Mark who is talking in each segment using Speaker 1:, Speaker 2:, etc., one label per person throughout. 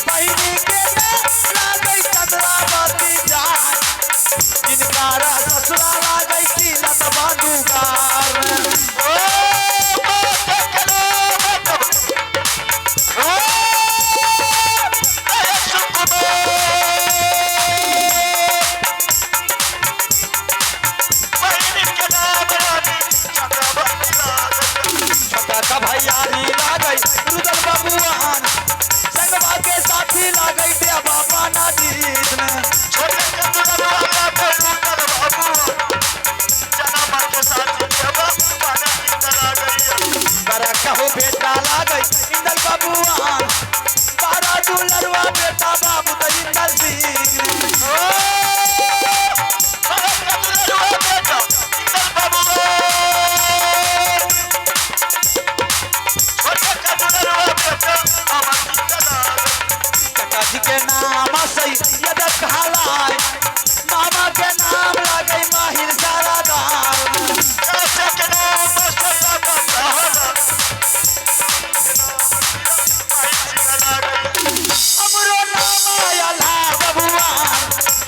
Speaker 1: बहिनी के लागे चंद्रावती जान जिनकारा ससुरा लागे किलत बंदूकार भैयारी लागई रुदल बबुआन संगवा के साथी लागई दे बाबा नदीत में छोटे कबुआ पे रुदल बबुआ जनमा के साथी दे बाबा नदीत लागई बड़ा कहो बेटा लागई इंदल बबुआन बारा दुलरवा बेटा बाबू त इंदल सिंह काकाजी के नाम सही यद कहलाए मामा के नाम लगे माहिर सारादार चाचा के नाम सही यद कहलाए हमरो नाम आला बबुआन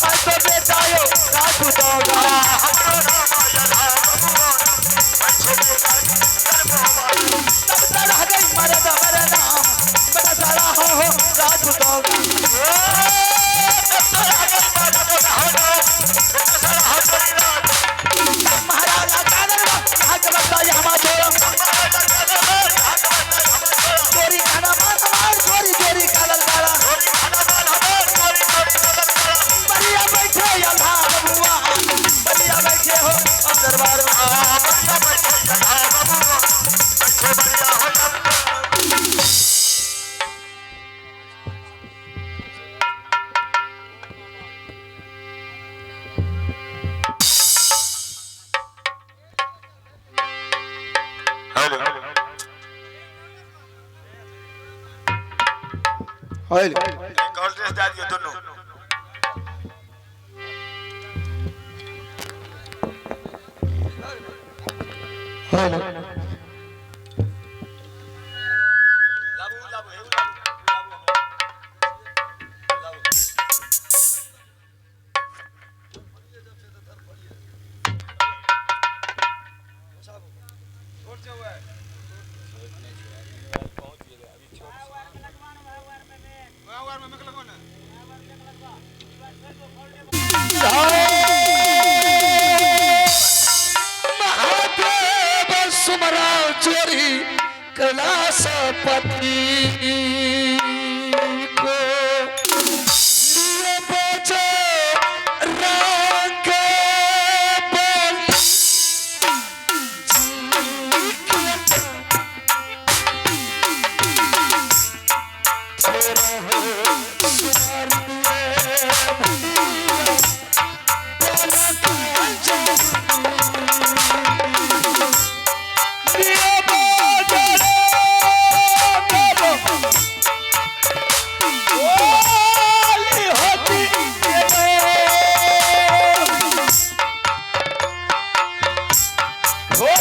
Speaker 1: मैं तो बेटा यो राजू दोगा हमरो नाम आला बबुआन मैं तो बेटा तब रह गई मरद मरना बड़ा सारा हो राजू दोगा महाराजा कानरवा कहा के बताया हमारा चोरी खाना मार चोरी चोरी कालल काला बढ़िया बैठे अल्लाह बबुआ बढ़िया बैठे हो दरबार में बढ़िया बैठे अल्लाह बबुआ बैठे बढ़िया हो हेलो कॉल दे दियो दोनों हेलो महादेव सुमरा चोरी कलासपति को लिए बचे रंग बोल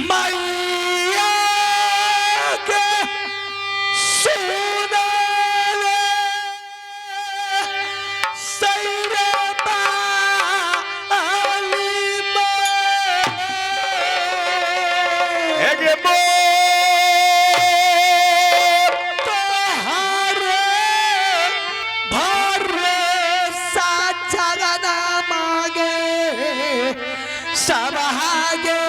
Speaker 1: मैया के सुनले सैरे बाली एगे तोहारे भरोसा जगना मागे सब आगे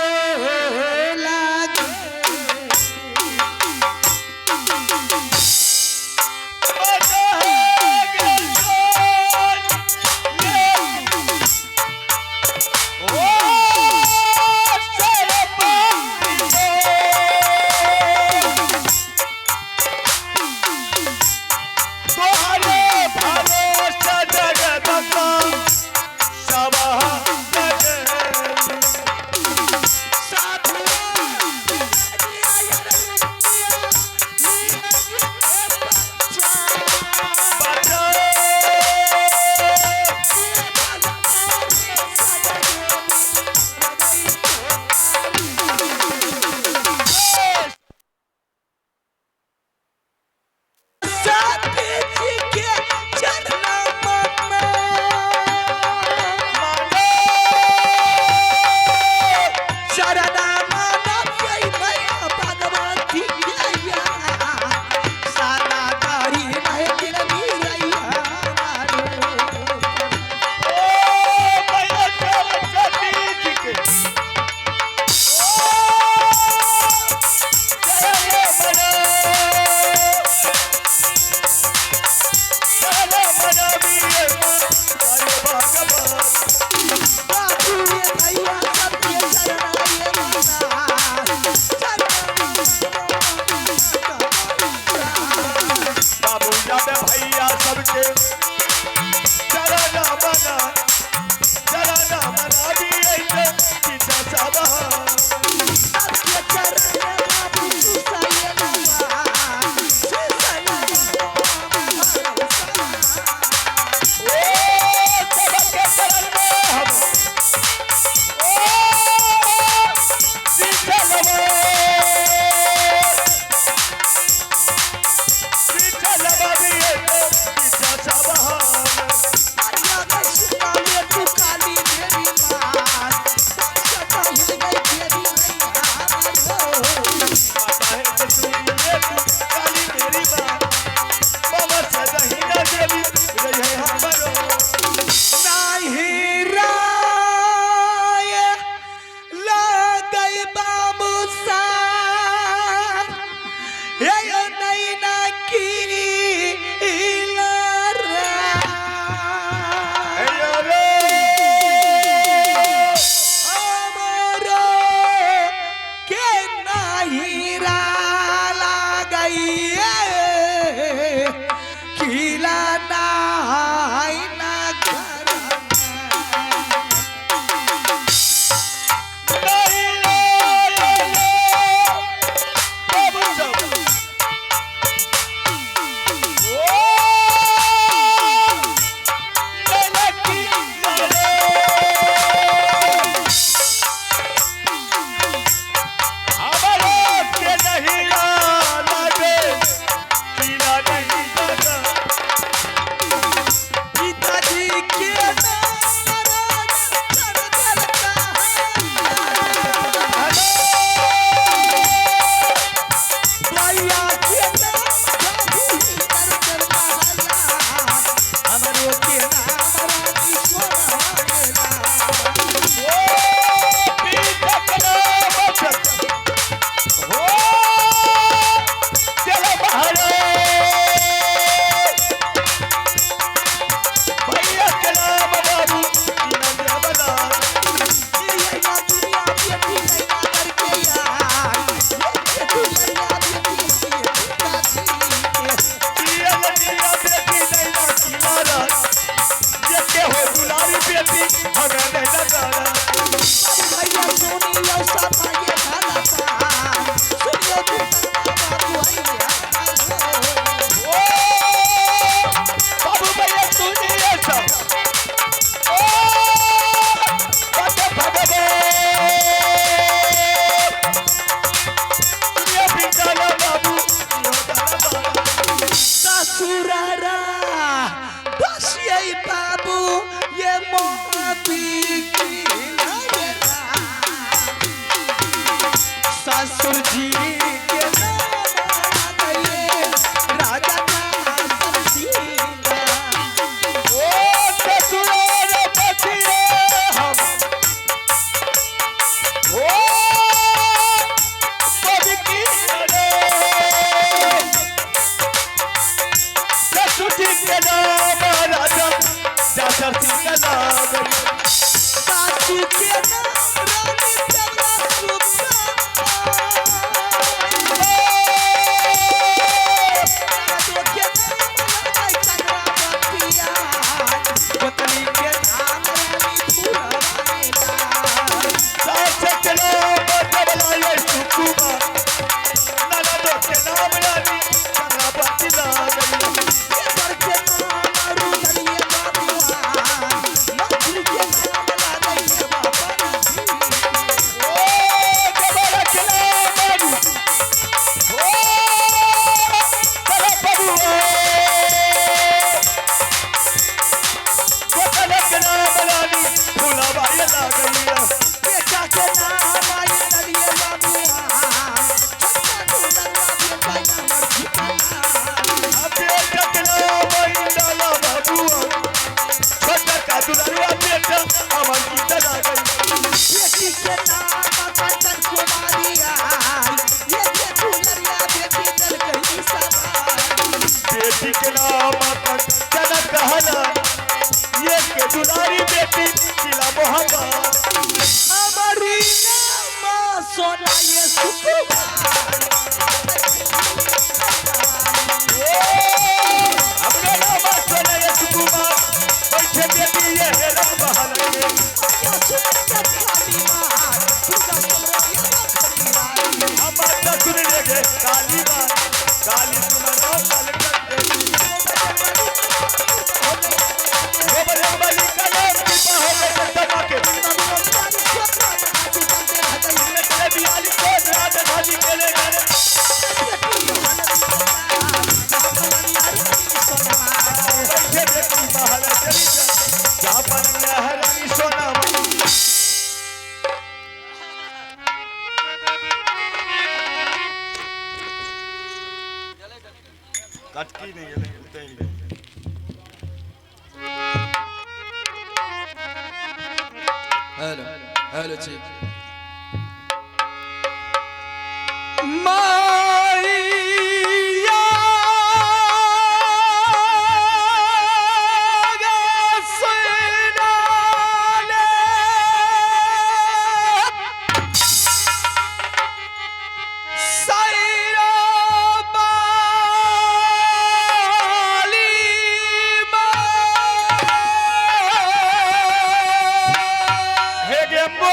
Speaker 1: Chaba ससुर जी के राजा ओ ससुर बचिए हम ओ बदकी ससुर जी के नाम राजा ससुर जी के नाम सासू के नाम रानी प्यारा सुखा दुलारी बेटी जिला मोहब्बत हमारी नाम सोना ये सुकुमार हमने नाम सोना ये सुकुमार बैठे बेटी ये है रंग बहाल के हम बात सुन लेंगे काली बात काली सुना काल कटकी नहीं है
Speaker 2: हेलो हेलो चेक
Speaker 1: हे गेम्बो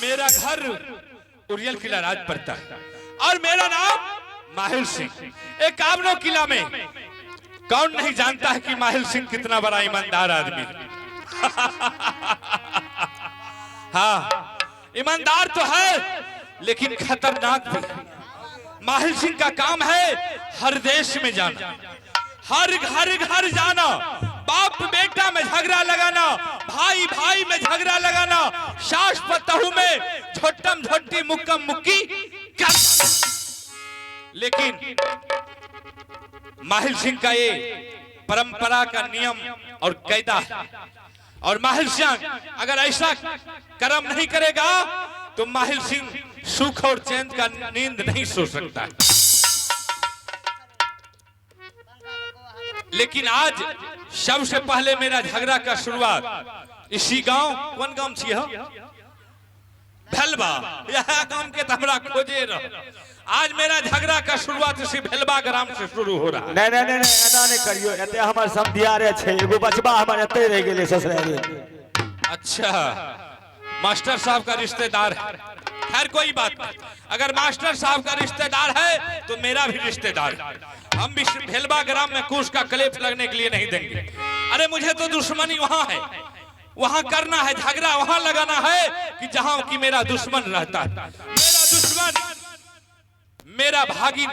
Speaker 3: मेरा घर उरियल किला राज पड़ता है और मेरा नाम माहिल सिंह। एक कामनो किला में कौन नहीं जानता है कि माहिल सिंह कितना बड़ा ईमानदार आदमी। हाँ, ईमानदार तो है लेकिन खतरनाक भी। माहिल सिंह का काम है हर देश में जाना, हर घर जाना, बाप बेटा में झगड़ा लगाना, भाई भाई में झगड़ा लगाना, सास पतहू में झोटम झोटी मुक्कम मुक्की कर। लेकिन माहिल सिंह का ये परंपरा का नियम और कायदा है और माहिल सिंह अगर ऐसा कर्म नहीं करेगा तो माहिल सिंह सुख और चैन का नींद नहीं सो सकता। लेकिन आज सबसे पहले मेरा झगड़ा का शुरुआत इसी गांव, कौन गांव छी हो? भेलबा, यह गांव के हमरा खोजे रह। आज मेरा झगड़ा का शुरुआत इसी भेलबा ग्राम से शुरू हो रहा है।
Speaker 1: नहीं नहीं नहीं, एना नहीं करियो, एते हमर समधियारे छे, एगो बचबा हमर एते रह गेले ससुराले।
Speaker 3: अच्छा, मास्टर साहब का रिश्तेदार है। खैर कोई बात नहीं, अगर मास्टर साहब का रिश्तेदार है तो मेरा भी रिश्तेदार है। हम भी भेलबा ग्राम में कुश का कलेफ लगने के लिए नहीं देंगे। अरे मुझे तो दुश्मनी वहां है, वहां करना है झगड़ा, वहां लगाना है कि जहां की मेरा दुश्मन रहता है। मेरा दुश्मन मेरा भागिन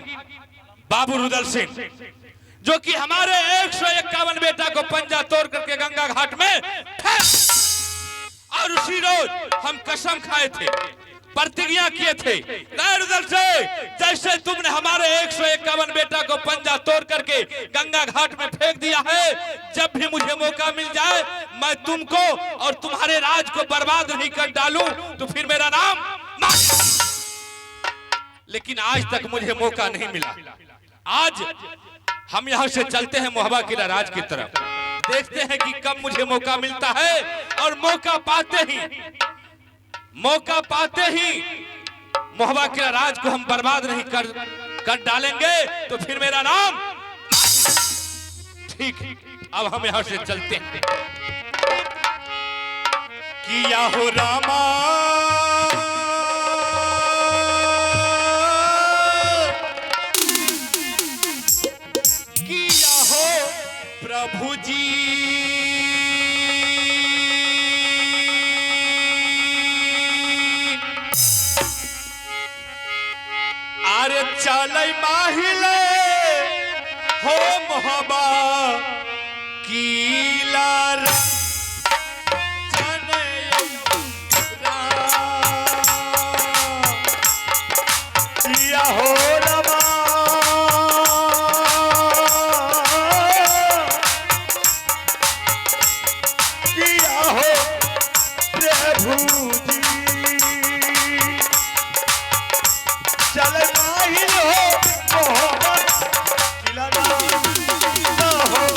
Speaker 3: बाबू रुदल सिंह, जो कि हमारे 151 बेटा को पंजा तोड़ करके गंगा घाट में फेंक, और उसी रोज हम कसम खाए थे, प्रतिज्ञा किए थे, रुदल से जैसे तुमने हमारे 151 बेटा को पंजा तोड़ करके गंगा घाट में फेंक दिया है, जब भी मुझे मौका मिल जाए मैं तुमको और तुम्हारे राज को बर्बाद नहीं कर डालूं तो फिर मेरा नाम। लेकिन आज तक मुझे मौका नहीं मिला। आज हम यहाँ से चलते हैं मोहबा किला राज की तरफ, देखते हैं कि कब मुझे मौका मिलता है, और मौका पाते ही मोहबा किला राज को हम बर्बाद नहीं कर डालेंगे, तो फिर मेरा नाम ठीक। अब हम यहाँ से चलते हैं। किया हो रामा किया हो प्रभु जी, अरे चलै माहिले हो मोहबा किला
Speaker 1: किया हो रमा किया हो प्रभु जी, चल माहिल हो मोहब्बत किला ना हो।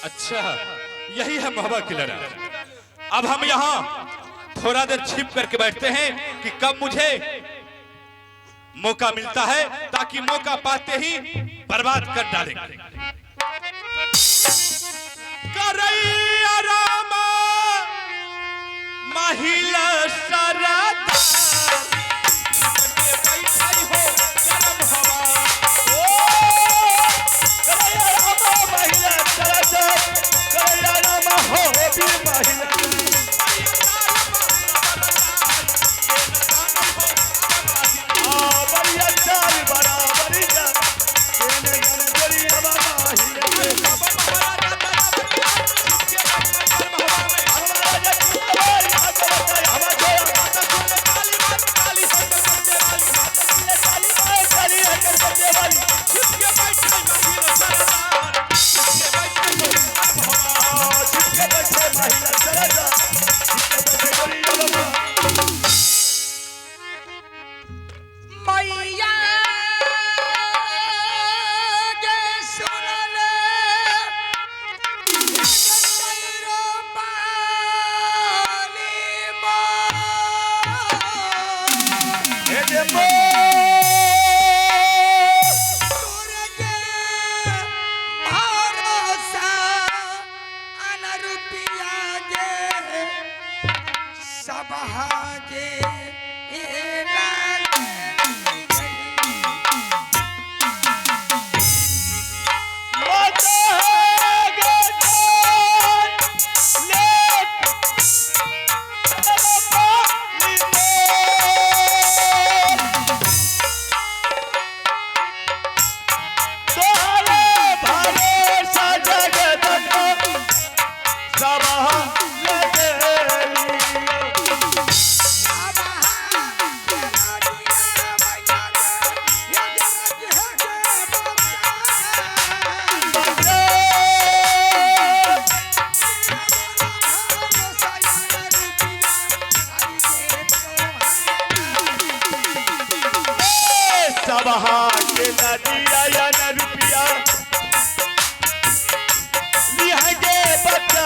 Speaker 3: अच्छा, यही है मोहबा किला राज। अब हम यहाँ थोड़ा देर छिप करके बैठते हैं कि कब मुझे मौका मिलता है, ताकि मौका पाते ही बर्बाद कर डालेंगे। करैया रामा महिला सरादा
Speaker 1: या न रुपया लिहागे बच्चा